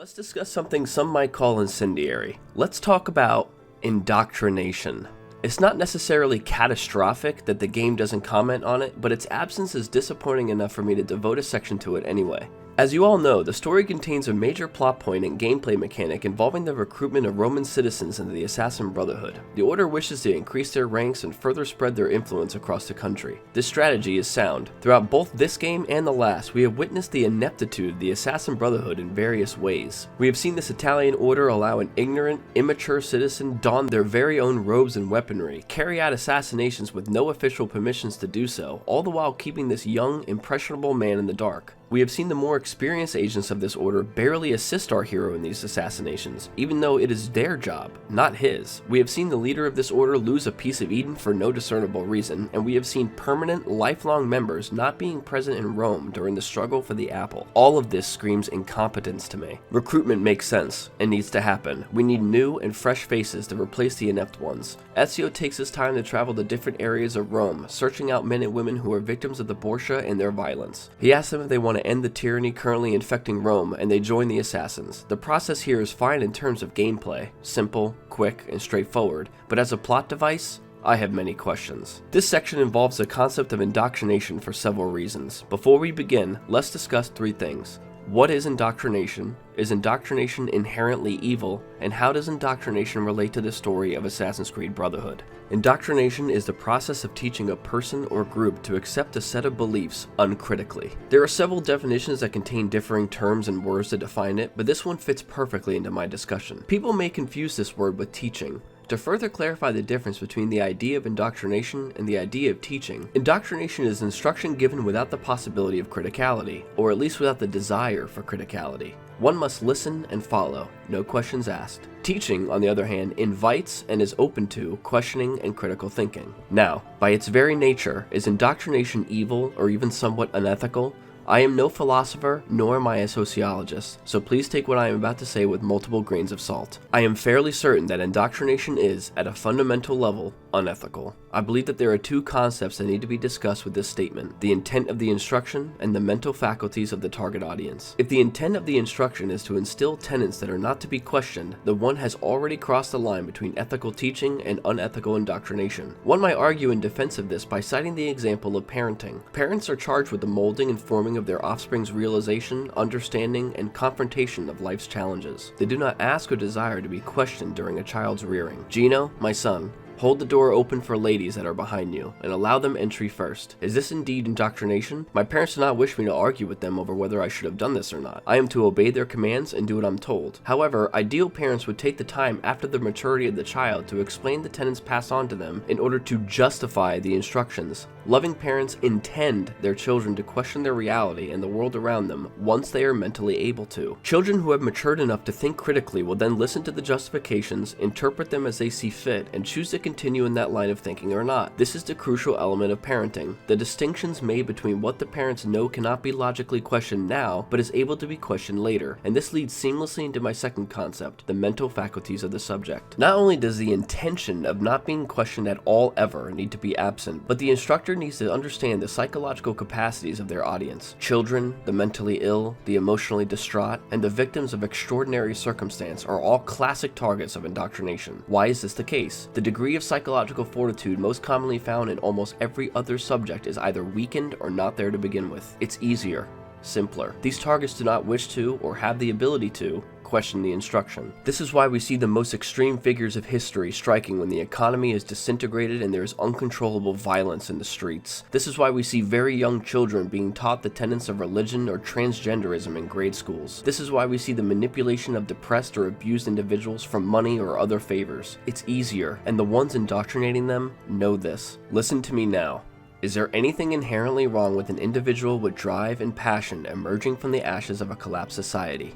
Let's discuss something some might call incendiary. Let's talk about indoctrination. It's not necessarily catastrophic that the game doesn't comment on it, but its absence is disappointing enough for me to devote a section to it anyway. As you all know, the story contains a major plot point and gameplay mechanic involving the recruitment of Roman citizens into the Assassin Brotherhood. The Order wishes to increase their ranks and further spread their influence across the country. This strategy is sound. Throughout both this game and the last, we have witnessed the ineptitude of the Assassin Brotherhood in various ways. We have seen this Italian order allow an ignorant, immature citizen don their very own robes and weaponry, carry out assassinations with no official permissions to do so, all the while keeping this young, impressionable man in the dark. We have seen the more experienced agents of this order barely assist our hero in these assassinations, even though it is their job, not his. We have seen the leader of this order lose a piece of Eden for no discernible reason, and we have seen permanent, lifelong members not being present in Rome during the struggle for the apple. All of this screams incompetence to me. Recruitment makes sense and needs to happen. We need new and fresh faces to replace the inept ones. Ezio takes his time to travel to different areas of Rome, searching out men and women who are victims of the Borgia and their violence. He asks them if they want to end the tyranny currently infecting Rome, and they join the assassins. The process here is fine in terms of gameplay, simple, quick, and straightforward, but as a plot device, I have many questions. This section involves the concept of indoctrination for several reasons. Before we begin, let's discuss three things. What is indoctrination? Is indoctrination inherently evil? And how does indoctrination relate to the story of Assassin Creed Brotherhood? Indoctrination is the process of teaching a person or group to accept a set of beliefs uncritically. There are several definitions that contain differing terms and words to define it, but this one fits perfectly into my discussion. People may confuse this word with teaching. To further clarify the difference between the idea of indoctrination and the idea of teaching, indoctrination is instruction given without the possibility of criticality, or at least without the desire for criticality. One must listen and follow, no questions asked. Teaching, on the other hand, invites and is open to questioning and critical thinking. Now, by its very nature, is indoctrination evil or even somewhat unethical? I am no philosopher, nor am I a sociologist, so please take what I am about to say with multiple grains of salt. I am fairly certain that indoctrination is, at a fundamental level, unethical. I believe that there are two concepts that need to be discussed with this statement: the intent of the instruction and the mental faculties of the target audience. If the intent of the instruction is to instill tenets that are not to be questioned, then one has already crossed the line between ethical teaching and unethical indoctrination. One might argue in defense of this by citing the example of parenting. Parents are charged with the molding and forming of their offspring's realization, understanding, and confrontation of life's challenges. They do not ask or desire to be questioned during a child's rearing. Gino, my son, hold the door open for ladies that are behind you, and allow them entry first. Is this indeed indoctrination? My parents do not wish me to argue with them over whether I should have done this or not. I am to obey their commands and do what I'm told. However, ideal parents would take the time after the maturity of the child to explain the tenets passed on to them in order to justify the instructions. Loving parents intend their children to question their reality and the world around them once they are mentally able to. Children who have matured enough to think critically will then listen to the justifications, interpret them as they see fit, and choose to continue in that line of thinking or not. This is the crucial element of parenting. The distinctions made between what the parents know cannot be logically questioned now, but is able to be questioned later. And this leads seamlessly into my second concept, the mental faculties of the subject. Not only does the intention of not being questioned at all ever need to be absent, but the instructor needs to understand the psychological capacities of their audience. Children, the mentally ill, the emotionally distraught, and the victims of extraordinary circumstance are all classic targets of indoctrination. Why is this the case? The degree of psychological fortitude most commonly found in almost every other subject is either weakened or not there to begin with. It's easier, simpler. These targets do not wish to, or have the ability to, question the instruction. This is why we see the most extreme figures of history striking when the economy is disintegrated and there is uncontrollable violence in the streets. This is why we see very young children being taught the tenets of religion or transgenderism in grade schools. This is why we see the manipulation of depressed or abused individuals for money or other favors. It's easier, and the ones indoctrinating them know this. Listen to me now. Is there anything inherently wrong with an individual with drive and passion emerging from the ashes of a collapsed society?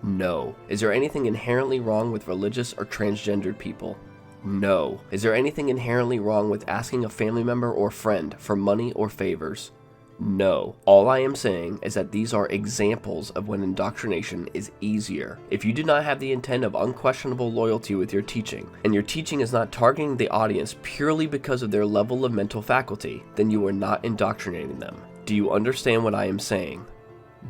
No. Is there anything inherently wrong with religious or transgendered people? No. Is there anything inherently wrong with asking a family member or friend for money or favors? No. All I am saying is that these are examples of when indoctrination is easier. If you do not have the intent of unquestionable loyalty with your teaching, and your teaching is not targeting the audience purely because of their level of mental faculty, then you are not indoctrinating them. Do you understand what I am saying?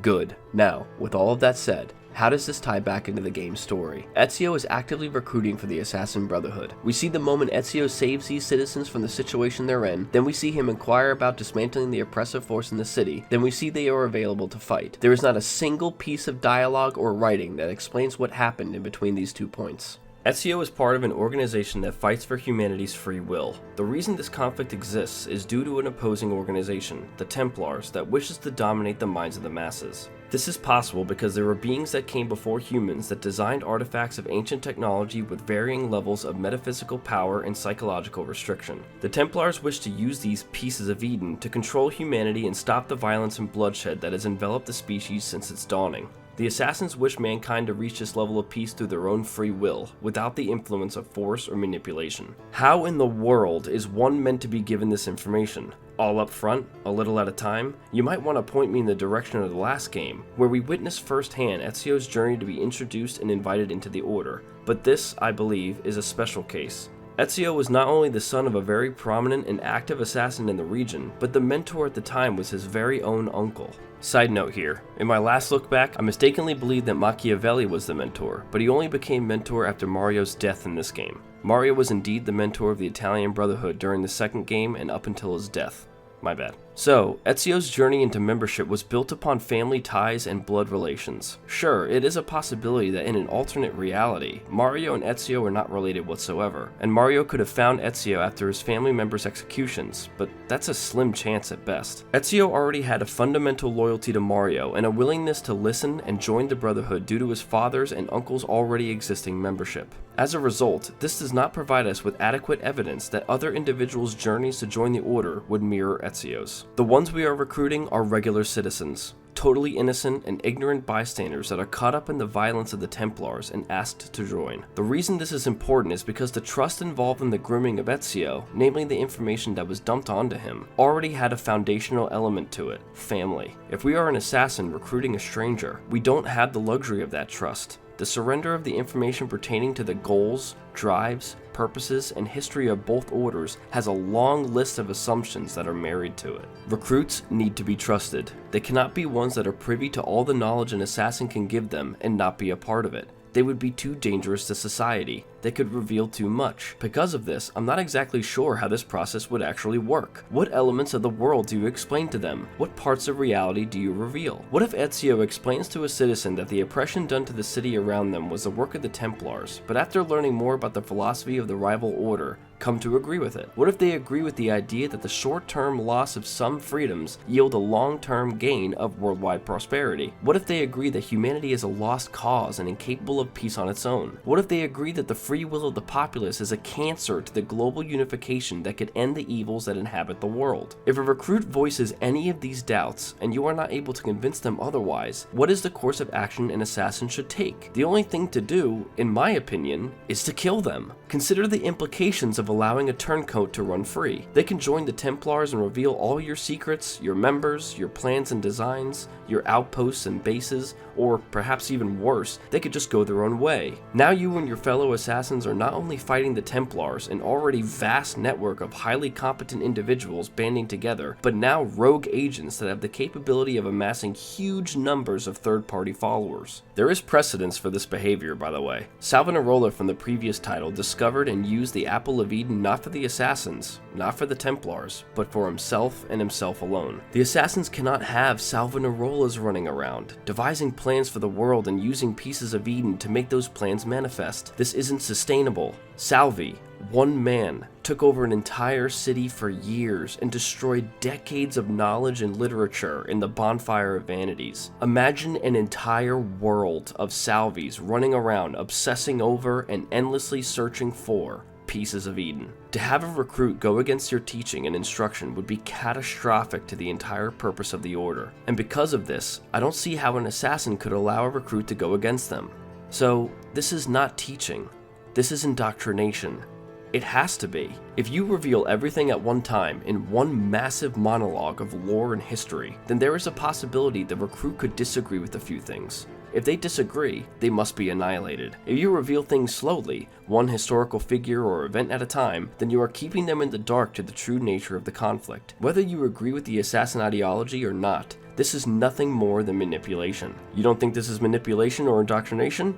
Good. Now, with all of that said, How does this tie back into the game's story? Ezio is actively recruiting for the Assassin Brotherhood. We see the moment Ezio saves these citizens from the situation they're in, then we see him inquire about dismantling the oppressive force in the city, then we see they are available to fight. There is not a single piece of dialogue or writing that explains what happened in between these 2 points. Ezio is part of an organization that fights for humanity's free will. The reason this conflict exists is due to an opposing organization, the Templars, that wishes to dominate the minds of the masses. This is possible because there were beings that came before humans that designed artifacts of ancient technology with varying levels of metaphysical power and psychological restriction. The Templars wish to use these pieces of Eden to control humanity and stop the violence and bloodshed that has enveloped the species since its dawning. The Assassins wish mankind to reach this level of peace through their own free will, without the influence of force or manipulation. How in the world is one meant to be given this information? All up front, a little at a time? You might want to point me in the direction of the last game, where we witnessed firsthand Ezio's journey to be introduced and invited into the Order, but this, I believe, is a special case. Ezio was not only the son of a very prominent and active assassin in the region, but the mentor at the time was his very own uncle. Side note here, in my last look back, I mistakenly believed that Machiavelli was the mentor, but he only became mentor after Mario's death in this game. Mario was indeed the mentor of the Italian Brotherhood during the second game and up until his death. My bad. So, Ezio's journey into membership was built upon family ties and blood relations. Sure, it is a possibility that in an alternate reality, Mario and Ezio are not related whatsoever, and Mario could have found Ezio after his family members' executions, but that's a slim chance at best. Ezio already had a fundamental loyalty to Mario and a willingness to listen and join the Brotherhood due to his father's and uncle's already existing membership. As a result, this does not provide us with adequate evidence that other individuals' journeys to join the Order would mirror Ezio's. The ones we are recruiting are regular citizens, totally innocent and ignorant bystanders that are caught up in the violence of the Templars and asked to join. The reason this is important is because the trust involved in the grooming of Ezio, namely the information that was dumped onto him, already had a foundational element to it: family. If we are an assassin recruiting a stranger, we don't have the luxury of that trust. The surrender of the information pertaining to the goals, drives, purposes, and history of both orders has a long list of assumptions that are married to it. Recruits need to be trusted. They cannot be ones that are privy to all the knowledge an assassin can give them and not be a part of it. They would be too dangerous to society. They could reveal too much. Because of this, I'm not exactly sure how this process would actually work. What elements of the world do you explain to them? What parts of reality do you reveal? What if Ezio explains to a citizen that the oppression done to the city around them was the work of the Templars, but after learning more about the philosophy of the rival order, come to agree with it? What if they agree with the idea that the short-term loss of some freedoms yield a long-term gain of worldwide prosperity? What if they agree that humanity is a lost cause and incapable of peace on its own? What if they agree that the free will of the populace is a cancer to the global unification that could end the evils that inhabit the world? If a recruit voices any of these doubts, and you are not able to convince them otherwise, what is the course of action an assassin should take? The only thing to do, in my opinion, is to kill them. Consider the implications of allowing a turncoat to run free. They can join the Templars and reveal all your secrets, your members, your plans and designs, your outposts and bases, or perhaps even worse, they could just go their own way. Now you and your fellow assassins are not only fighting the Templars, an already vast network of highly competent individuals banding together, but now rogue agents that have the capability of amassing huge numbers of third-party followers. There is precedence for this behavior, by the way. Savonarola from the previous title discovered and used the Apple of Eden not for the assassins, not for the Templars, but for himself and himself alone. The assassins cannot have Savonarolas running around, devising plans for the world and using pieces of Eden to make those plans manifest. This isn't sustainable. Salvi, one man, took over an entire city for years and destroyed decades of knowledge and literature in the bonfire of vanities. Imagine an entire world of Salvis running around obsessing over and endlessly searching for pieces of Eden. To have a recruit go against your teaching and instruction would be catastrophic to the entire purpose of the Order, and because of this, I don't see how an assassin could allow a recruit to go against them. So, this is not teaching. This is indoctrination. It has to be. If you reveal everything at one time in one massive monologue of lore and history, then there is a possibility the recruit could disagree with a few things. If they disagree, they must be annihilated. If you reveal things slowly, one historical figure or event at a time, then you are keeping them in the dark to the true nature of the conflict. Whether you agree with the assassin ideology or not, This is nothing more than manipulation. You don't think this is manipulation or indoctrination?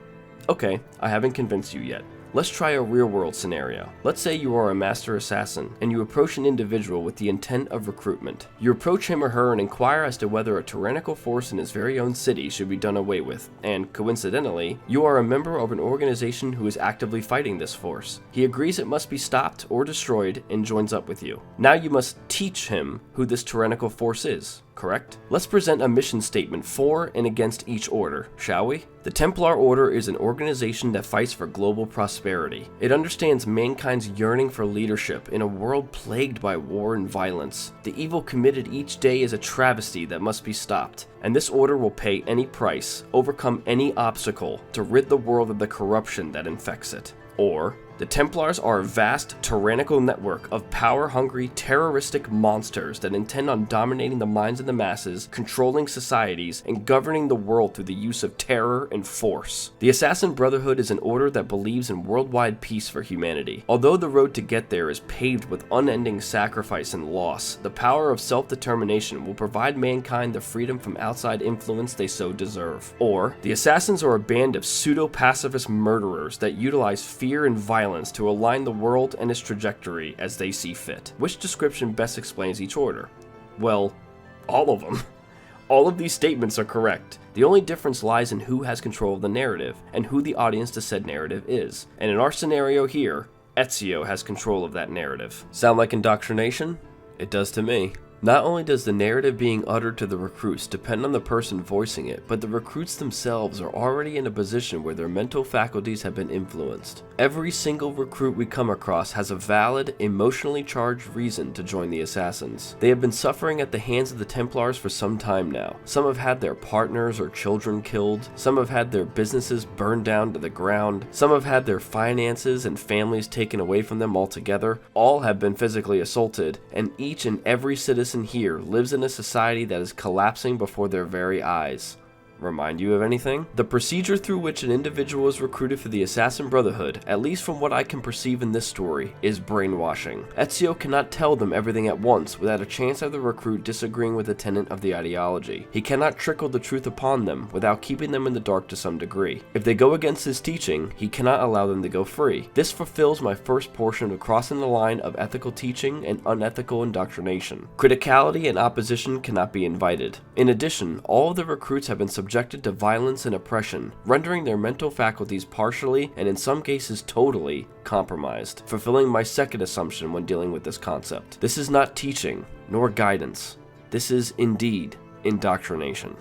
Okay, I haven't convinced you yet. Let's try a real-world scenario. Let's say you are a master assassin, and you approach an individual with the intent of recruitment. You approach him or her and inquire as to whether a tyrannical force in his very own city should be done away with, and coincidentally, you are a member of an organization who is actively fighting this force. He agrees it must be stopped or destroyed and joins up with you. Now you must teach him who this tyrannical force is, correct? Let's present a mission statement for and against each order, shall we? The Templar Order is an organization that fights for global prosperity. It understands mankind's yearning for leadership in a world plagued by war and violence. The evil committed each day is a travesty that must be stopped, and this order will pay any price, overcome any obstacle, to rid the world of the corruption that infects it. Or, the Templars are a vast, tyrannical network of power-hungry, terroristic monsters that intend on dominating the minds of the masses, controlling societies, and governing the world through the use of terror and force. The Assassin Brotherhood is an order that believes in worldwide peace for humanity. Although the road to get there is paved with unending sacrifice and loss, the power of self-determination will provide mankind the freedom from outside influence they so deserve. Or, the Assassins are a band of pseudo-pacifist murderers that utilize fear and violence to align the world and its trajectory as they see fit. Which description best explains each order? Well, all of them. All of these statements are correct. The only difference lies in who has control of the narrative, and who the audience to said narrative is. And in our scenario here, Ezio has control of that narrative. Sound like indoctrination? It does to me. Not only does the narrative being uttered to the recruits depend on the person voicing it, but the recruits themselves are already in a position where their mental faculties have been influenced. Every single recruit we come across has a valid, emotionally charged reason to join the Assassins. They have been suffering at the hands of the Templars for some time now. Some have had their partners or children killed, some have had their businesses burned down to the ground, some have had their finances and families taken away from them altogether. All have been physically assaulted, and each and every citizen here lives in a society that is collapsing before their very eyes. Remind you of anything? The procedure through which an individual is recruited for the Assassin Brotherhood, at least from what I can perceive in this story, is brainwashing. Ezio cannot tell them everything at once without a chance of the recruit disagreeing with a tenet of the ideology. He cannot trickle the truth upon them without keeping them in the dark to some degree. If they go against his teaching, he cannot allow them to go free. This fulfills my first portion of crossing the line of ethical teaching and unethical indoctrination. Criticality and opposition cannot be invited. In addition, all of the recruits have been subjected to violence and oppression, rendering their mental faculties partially and in some cases totally compromised, fulfilling my second assumption when dealing with this concept. This is not teaching, nor guidance. This is indeed indoctrination.